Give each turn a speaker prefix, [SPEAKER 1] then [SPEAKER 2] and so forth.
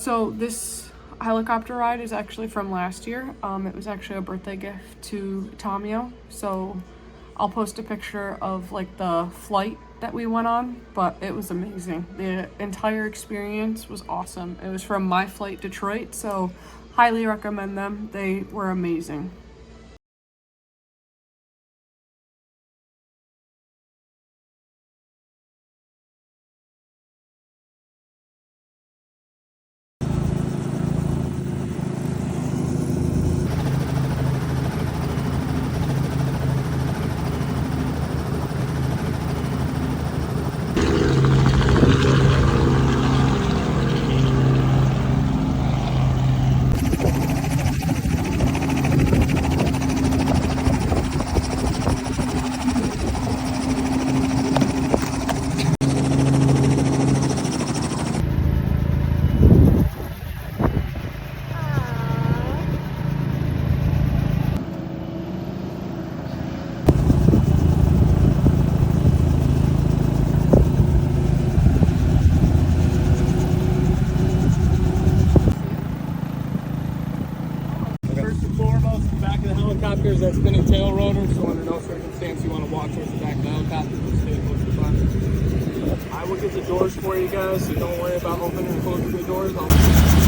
[SPEAKER 1] So this helicopter ride is actually from last year. It was actually a birthday gift to Tamio. So I'll post a picture of like the flight that we went on, but it was amazing. The entire experience was awesome. It was from My Flight Detroit, so highly recommend them. They were amazing.
[SPEAKER 2] First and foremost, the back of the helicopter is that spinning tail rotor, so under no circumstance you want to walk towards the back of the helicopter. Just stay close to the front. I will get the doors for you guys, so don't worry about opening and closing the doors.